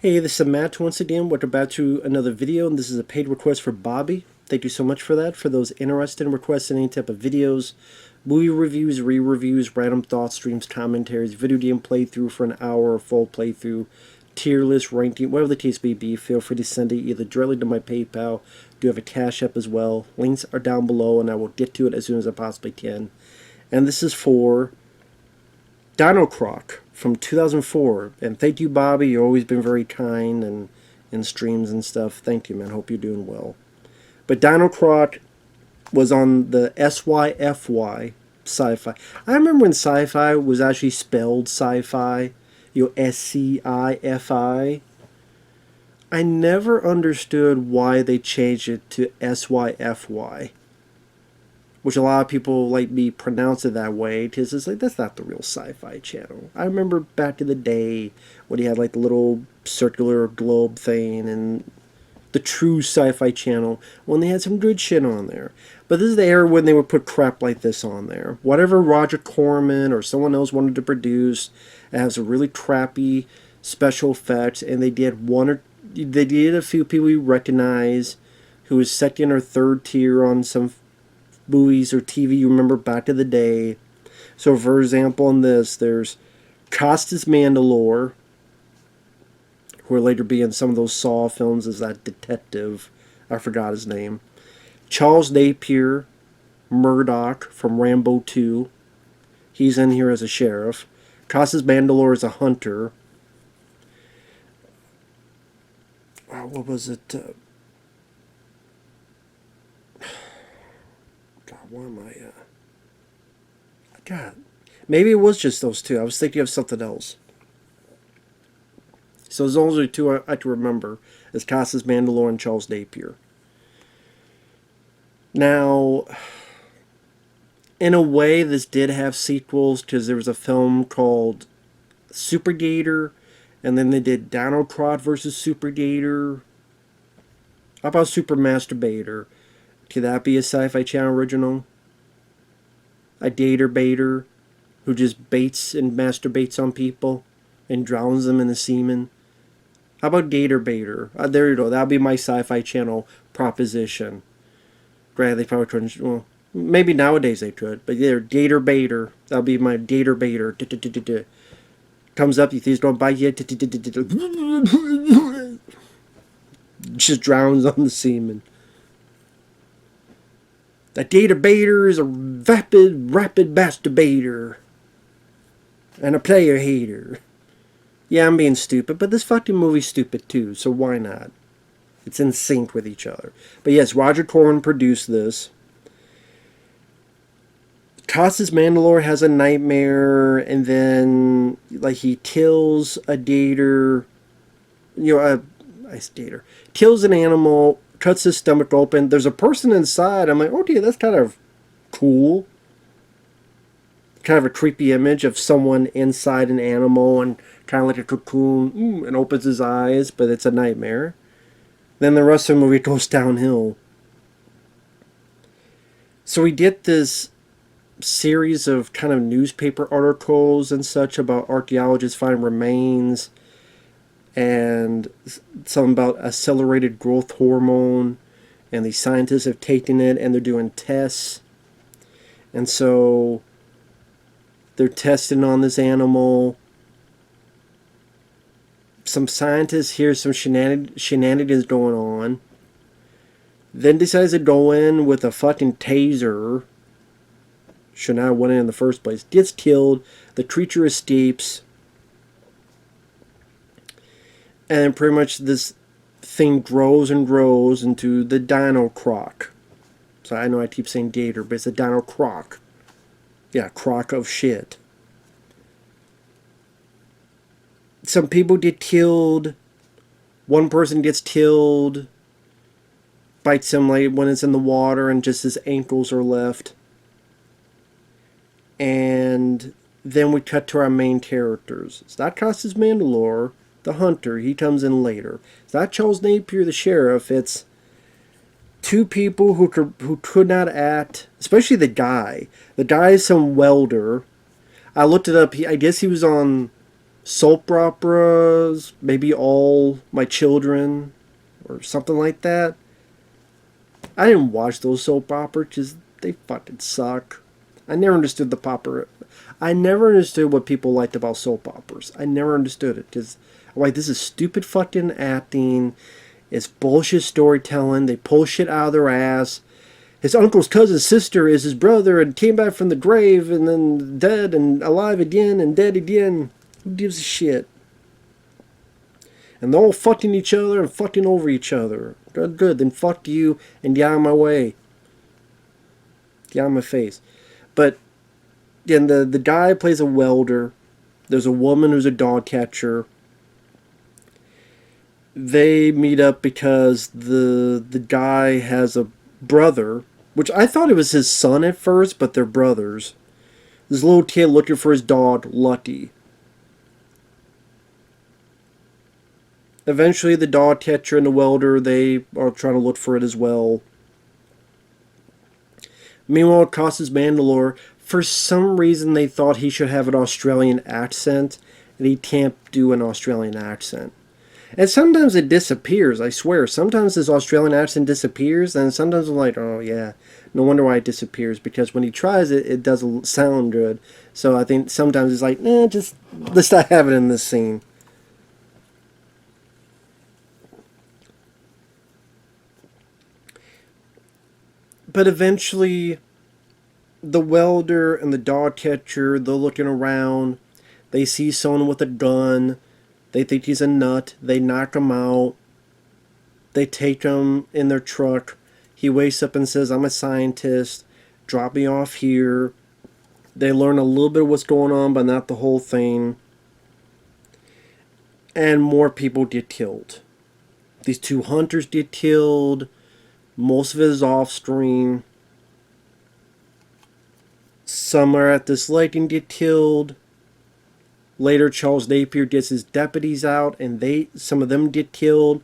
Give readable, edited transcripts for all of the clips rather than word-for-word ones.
Hey, this is Matt once again. We're about to another video, and this is a paid request for Bobby. Thank you so much for that. For those interested in requesting any type of videos, movie reviews, re-reviews, random thoughts, streams, commentaries, video game playthrough for an hour or full playthrough, tier list, ranking, whatever the case may be, feel free to send it either directly to my PayPal. Do have a CashApp as well. Links are down below, and I will get to it as soon as I possibly can. And this is for Dinocroc from 2004. And thank you, Bobby. You've always been very kind and in streams and stuff. Thank you, man. Hope you're doing well. But Dinocroc was on the SYFY Sci-Fi. I remember when Sci-Fi was actually spelled Sci-Fi, SCIFI. I never understood why they changed it to SYFY, which a lot of people like me pronounce it that way, because it's like, that's not the real Sci-Fi Channel. I remember back in the day when he had like the little circular globe thing, and the true Sci-Fi Channel, when they had some good shit on there. But this is the era when they would put crap like this on there. Whatever Roger Corman or someone else wanted to produce, it has a really crappy special effects, and they did a few people you recognize who was second or third tier on some movies or TV you remember back in the day. So for example, in this, there's Costas Mandylor, who will later be in some of those Saw films as that detective. I forgot his name. Charles Napier, Murdoch from Rambo 2. He's in here as a sheriff. Costas Mandylor is a hunter. What was it? God, why am I... God, maybe it was just those two. I was thinking of something else. So there's only two I have to remember. It's Costas Mandylor and Charles Napier. Now, in a way, this did have sequels, because there was a film called Super Gator, and then they did Dinocroc versus Super Gator. How about Super Masturbator? Could that be a Sci-Fi Channel original? A dater baiter who just baits and masturbates on people and drowns them in the semen. How about Gator Baiter? There you go. That'll be my Sci-Fi Channel proposition. Granted, they probably couldn't. Well, maybe nowadays they could. But yeah, Gator Baiter. That'll be my Gator Baiter. Comes up, you think he's going to bite you. Just drowns on the semen. That Gator Baiter is a rapid masturbator. And a player hater. Yeah, I'm being stupid, but this fucking movie's stupid too, so why not? It's in sync with each other. But yes, Roger Corman produced this. Costas Mandylor has a nightmare, and then like he kills a gator, kills an animal, cuts his stomach open. There's a person inside. I'm like, okay, that's kind of cool. Kind of a creepy image of someone inside an animal and kind of like a cocoon, and opens his eyes, but it's a nightmare. Then the rest of the movie goes downhill. So we get this series of kind of newspaper articles and such about archaeologists finding remains, and something about accelerated growth hormone, and the scientists have taken it and they're doing tests. And so they're testing on this animal. Some scientists hear some shenanigans going on. Then decides to go in with a fucking taser. Should not have went in the first place. Gets killed. The creature escapes. And pretty much this thing grows and grows into the Dinocroc. So I know I keep saying gator, but it's a Dinocroc. Yeah, crock of shit. Some people get killed. One person gets killed. Bites him like when it's in the water, and just his ankles are left. And then we cut to our main characters. It's not Costas Mandylor, the hunter. He comes in later. It's not Charles Napier, the sheriff. It's two people who could not act, especially the guy. The guy is some welder. I looked it up. I guess he was on soap operas, maybe All My Children, or something like that. I didn't watch those soap operas because they fucking suck. I never understood the popper. I never understood what people liked about soap operas. I never understood it because, like, this is stupid fucking acting. It's bullshit storytelling. They pull shit out of their ass. His uncle's cousin's sister is his brother and came back from the grave and then dead and alive again and dead again. Who gives a shit? And they're all fucking each other and fucking over each other. Good, good. Then fuck you and get out of my way. Get out of my face. But then the guy plays a welder. There's a woman who's a dog catcher. They meet up because the guy has a brother, which I thought it was his son at first, but they're brothers. This little kid looking for his dog, Lucky. Eventually, the dog catcher and the welder, they are trying to look for it as well. Meanwhile, across his Mandalore, for some reason they thought he should have an Australian accent, and he can't do an Australian accent. And sometimes it disappears, I swear. Sometimes this Australian accent disappears, and sometimes I'm like, oh yeah, no wonder why it disappears, because when he tries it, it doesn't sound good. So I think sometimes it's like, just let's not have it in this scene. But eventually, the welder and the dog catcher, they're looking around. They see someone with a gun. They think he's a nut. They knock him out. They take him in their truck. He wakes up and says, I'm a scientist. Drop me off here. They learn a little bit of what's going on, but not the whole thing. And more people get killed. These two hunters get killed. Most of it is off screen. Some are at this lake and get killed. Later, Charles Napier gets his deputies out, and some of them get killed.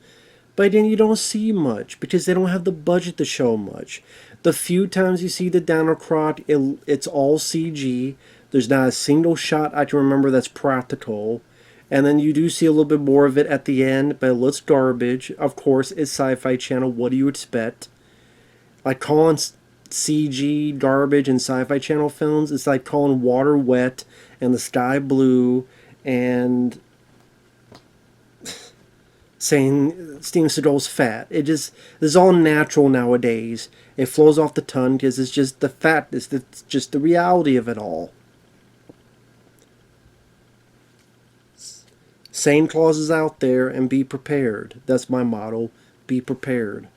But then you don't see much because they don't have the budget to show much. The few times you see the Dinocroc, it's all CG. There's not a single shot I can remember that's practical. And then you do see a little bit more of it at the end, but it looks garbage. Of course, it's Sci-Fi Channel. What do you expect? Like calling CG garbage in Sci-Fi Channel films, it's like calling water wet and the sky blue and saying Steven Seagal's fat. This is all natural nowadays. It flows off the tongue because it's just the fatness. It's just the reality of it all. Same clauses out there and be prepared. That's my motto. Be prepared.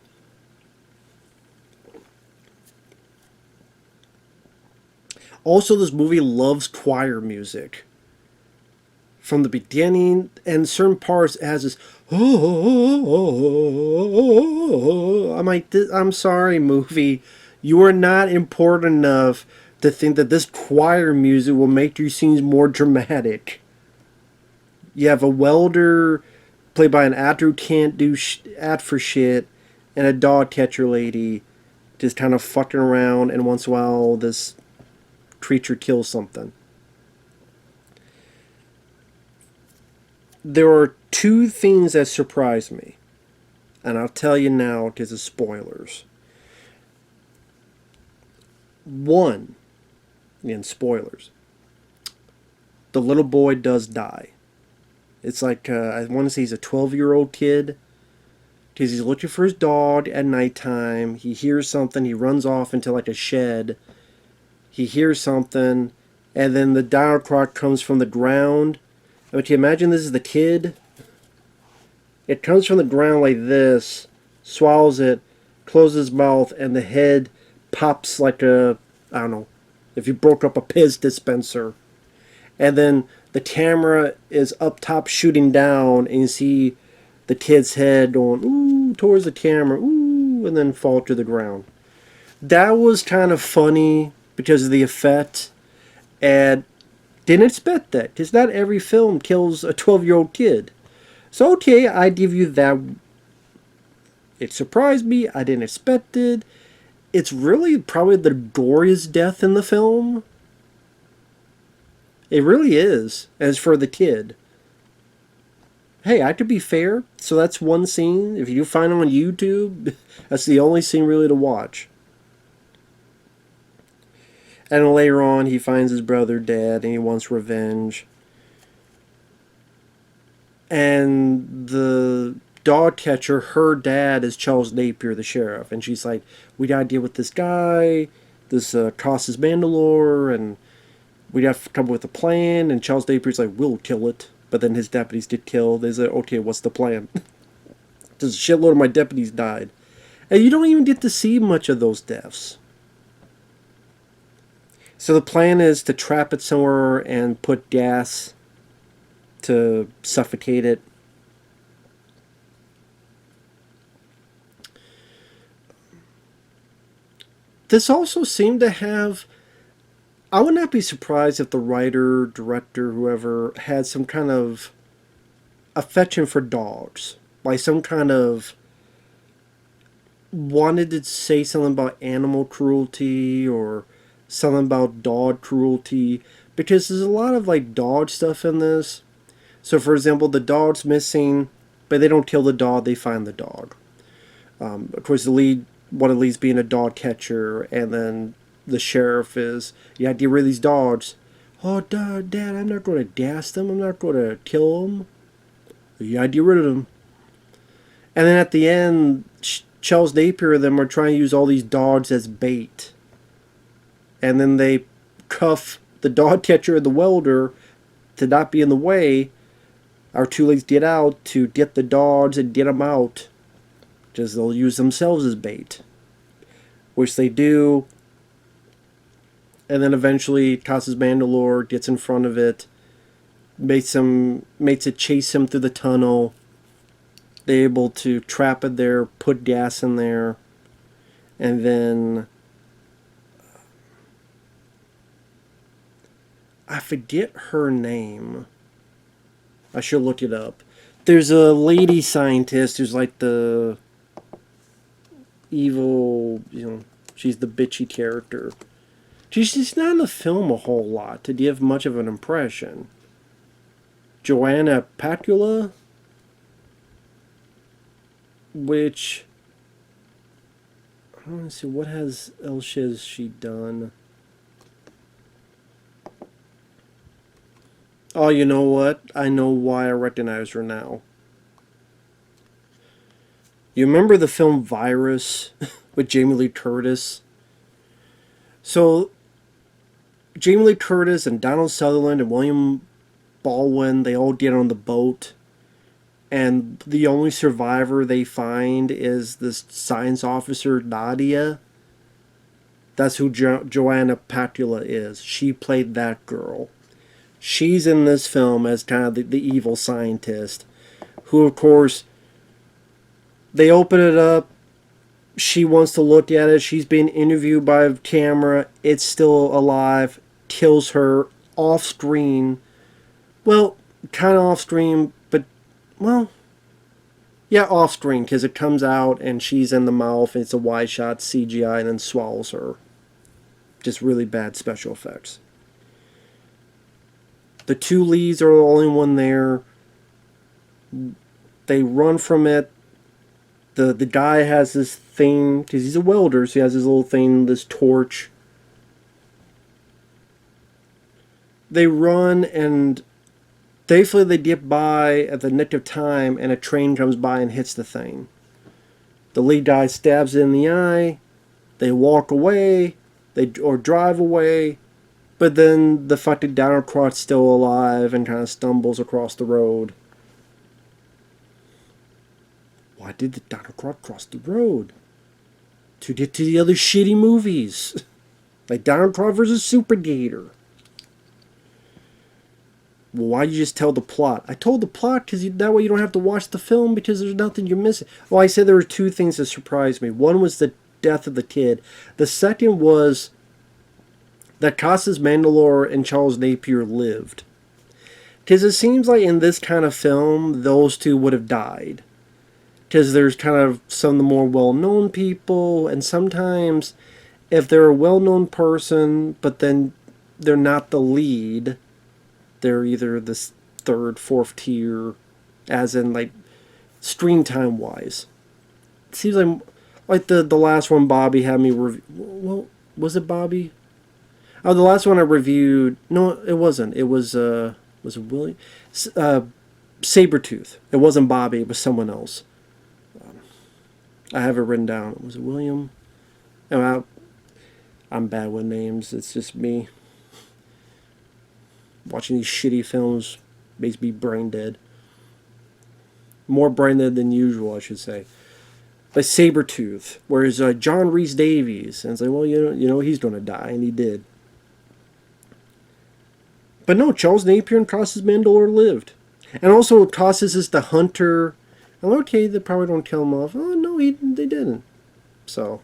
Also, this movie loves choir music. From the beginning, and certain parts it has this. I'm like, I'm sorry, movie. You are not important enough to think that this choir music will make your scenes more dramatic. You have a welder played by an actor who can't do act for shit, and a dog catcher lady just kind of fucking around, and once in a while this creature kills something. There are two things that surprised me, and I'll tell you now because of spoilers. One, again, spoilers. The little boy does die. It's like, I want to say he's a 12-year-old kid. Because he's looking for his dog at nighttime. He hears something. He runs off into like a shed. He hears something. And then the Dinocroc comes from the ground. But you imagine this is the kid? It comes from the ground like this. Swallows it. Closes his mouth. And the head pops like a, I don't know, if you broke up a Piz dispenser. And then the camera is up top shooting down, and you see the kid's head going, ooh, towards the camera, ooh, and then fall to the ground. That was kind of funny because of the effect, and didn't expect that, because not every film kills a 12-year-old kid. So, okay, I give you that. It surprised me. I didn't expect it. It's really probably the goriest death in the film. It really is, as for the kid. hey, I have to be fair. So that's one scene. If you find it on YouTube, that's the only scene really to watch. And then later on, he finds his brother dead and he wants revenge. And the dog catcher, her dad is Charles Napier, the sheriff. And she's like, we gotta deal with this guy. This Costas Mandalore. And we have to come up with a plan. And Charles Napier's like, we'll kill it. But then his deputies get killed. They say, okay, what's the plan? Just a shitload of my deputies died. And you don't even get to see much of those deaths. So the plan is to trap it somewhere and put gas to suffocate it. This also seemed to have... I would not be surprised if the writer, director, whoever, had some kind of affection for dogs. Like some kind of... wanted to say something about animal cruelty or something about dog cruelty. Because there's a lot of like dog stuff in this. So for example, the dog's missing, but they don't kill the dog, they find the dog. Of course, the lead, one of the leads being a dog catcher, and then the sheriff is, yeah, get rid of these dogs. Oh, Dad, I'm not going to gas them, I'm not going to kill them. Yeah, get rid of them. And then at the end, Charles Napier and them are trying to use all these dogs as bait. And then they cuff the dog catcher and the welder to not be in the way. Our two leads get out to get the dogs and get them out. Because they'll use themselves as bait. Which they do. And then eventually Costas Mandalore gets in front of it. Makes it chase him through the tunnel. They're able to trap it there, put gas in there. And then... I forget her name. I should look it up. There's a lady scientist who's like the evil, she's the bitchy character. She's just not in the film a whole lot to give much of an impression. Joanna Patula, which, I want to see, what else has she done? Oh, you know what? I know why I recognize her now. You remember the film Virus with Jamie Lee Curtis? So, Jamie Lee Curtis and Donald Sutherland and William Baldwin, they all get on the boat. And the only survivor they find is this science officer, Nadia. That's who Joanna Patula is. She played that girl. She's in this film as kind of the evil scientist. Who, of course, they open it up. She wants to look at it. She's being interviewed by a camera. It's still alive. Kills her off screen. Well, kind of off screen, but, well, yeah, off screen, because it comes out and she's in the mouth and it's a wide shot CGI and then swallows her. Just really bad special effects. The two leads are the only one there. They run from it. The guy has this thing, because he's a welder, so he has this little thing, this torch. They run, and thankfully they get by at the nick of time, and a train comes by and hits the thing. The lead guy stabs it in the eye. They walk away, or drive away. But then the fucking Dinocroc's still alive and kind of stumbles across the road. Why did the Dinocroc cross the road? To get to the other shitty movies. Like Dinocroc vs. Super Gator. Well, why'd you just tell the plot? I told the plot because that way you don't have to watch the film because there's nothing you're missing. Well, I said there were two things that surprised me. One was the death of the kid. The second was that Costas Mandalore and Charles Napier lived. Because it seems like in this kind of film, those two would have died. Because there's kind of some of the more well-known people, and sometimes if they're a well-known person, but then they're not the lead, they're either this third, fourth tier as in like screen time wise. It seems like the last one Bobby had me review. Well, was it Bobby? Oh, the last one I reviewed. No, it wasn't. It was it Willie? Sabretooth. It wasn't Bobby. It was someone else. I have it written down. Was it William? I'm bad with names. It's just me. Watching these shitty films makes me brain dead. More brain dead than usual, I should say. But Sabretooth, whereas John Rhys Davies, and it's like, well, you know, he's gonna die, and he did. But no, Charles Napier and Costas Mandylor lived, and also Costas is the hunter. And okay, they probably don't kill him off. Oh no, they didn't. So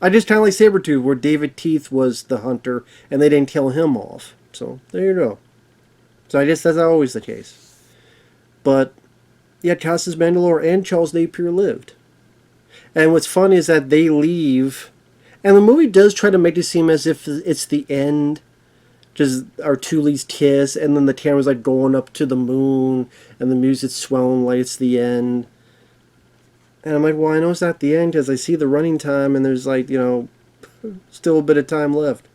I just kind of like Sabretooth, where David Teeth was the hunter, and they didn't kill him off. So there you go. So I guess that's always the case. But yeah, Costas Mandylor and Charles Napier lived. And what's funny is that they leave, and the movie does try to make it seem as if it's the end, just our two leads kiss, and then the camera's like going up to the moon, and the music's swelling like it's the end. And I'm like, well, I know it's not the end because I see the running time, and there's like, you know, still a bit of time left.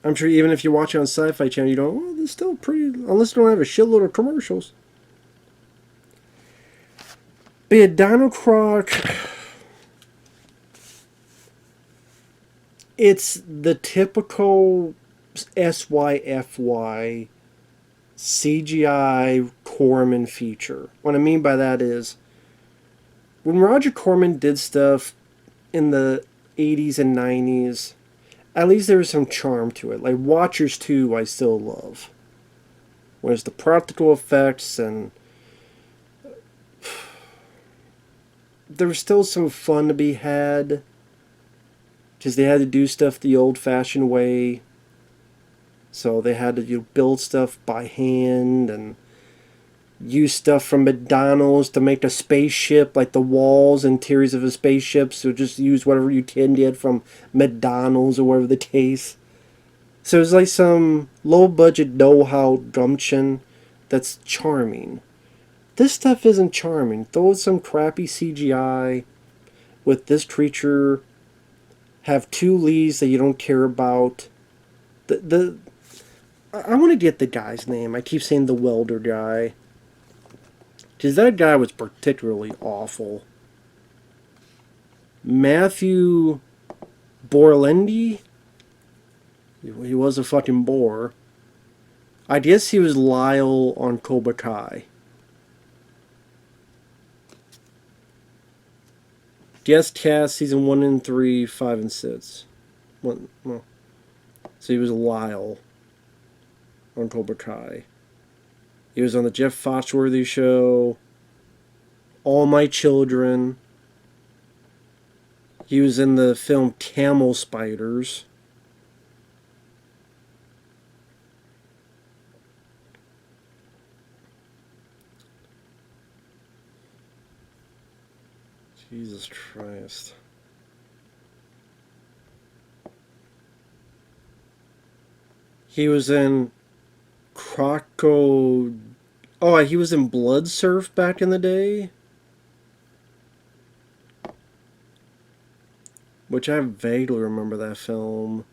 I'm sure even if you watch it on Sci-Fi Channel, you don't, well, there's still pretty, unless you don't have a shitload of commercials. But yeah, Dinocroc, it's the typical SYFY CGI Corman feature. What I mean by that is, when Roger Corman did stuff in the 80s and 90s, at least there was some charm to it. Like Watchers 2, I still love. Whereas the practical effects and there was still some fun to be had. Because they had to do stuff the old-fashioned way. So they had to build stuff by hand and use stuff from McDonald's to make a spaceship, like the walls and interiors of a spaceship. So just use whatever you can get from McDonald's or whatever the case. So it's like some low-budget know-how gumption that's charming. This stuff isn't charming. Throw some crappy CGI with this creature. Have two leads that you don't care about. I want to get the guy's name. I keep saying the welder guy. Because that guy was particularly awful. Matthew Borlendi? He was a fucking bore. I guess he was Lyle on Cobra Kai. Guest cast season 1 and 3, 5 and 6. So he was Lyle on Cobra Kai. He was on the Jeff Foxworthy show, All My Children. He was in the film Camel Spiders. Jesus Christ. He was in Croco. Oh, he was in Blood Surf back in the day. Which I vaguely remember that film.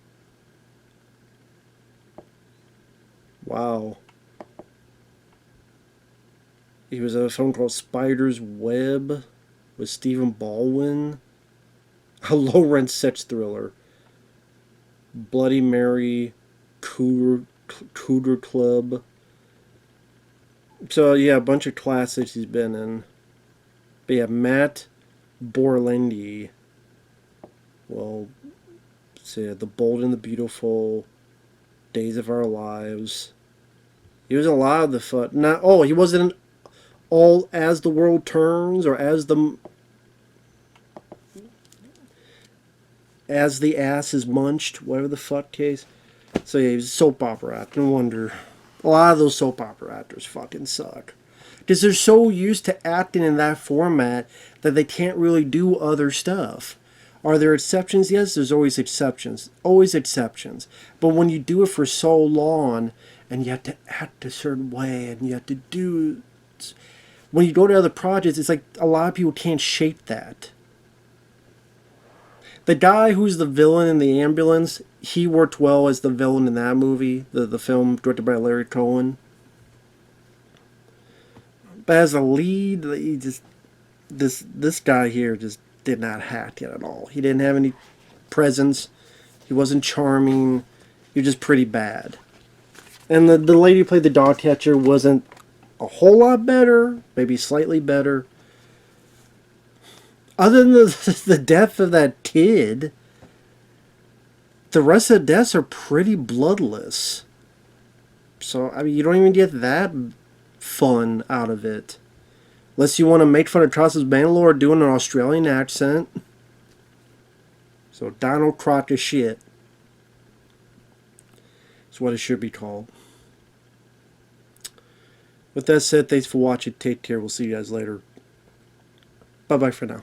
Wow. He was in a film called Spider's Web with Stephen Baldwin. A low-rent sex thriller. Bloody Mary, Cougar Club. So yeah, a bunch of classics he's been in. But yeah, Matt Borlendi. Well, so yeah, The Bold and the Beautiful, Days of Our Lives. He was in a lot of the fun. He wasn't in all As the World Turns or As the Ass is Munched, whatever the fuck case. So yeah, he was a soap opera actor. No wonder. A lot of those soap opera actors fucking suck. Because they're so used to acting in that format that they can't really do other stuff. Are there exceptions? Yes, there's always exceptions. Always exceptions. But when you do it for so long and you have to act a certain way and you have to do... When you go to other projects, it's like a lot of people can't shape that. The guy who's the villain in the ambulance, he worked well as the villain in that movie, the film directed by Larry Cohen. But as a lead, he just this guy here just did not act it at all. He didn't have any presence. He wasn't charming. He was just pretty bad. And the lady who played the dog catcher wasn't a whole lot better, maybe slightly better. Other than the death of that kid, the rest of the deaths are pretty bloodless. So, I mean, you don't even get that fun out of it. Unless you want to make fun of Travis Bangalore doing an Australian accent. So, Dinocroc is shit. That's what it should be called. With that said, thanks for watching. Take care. We'll see you guys later. Bye-bye for now.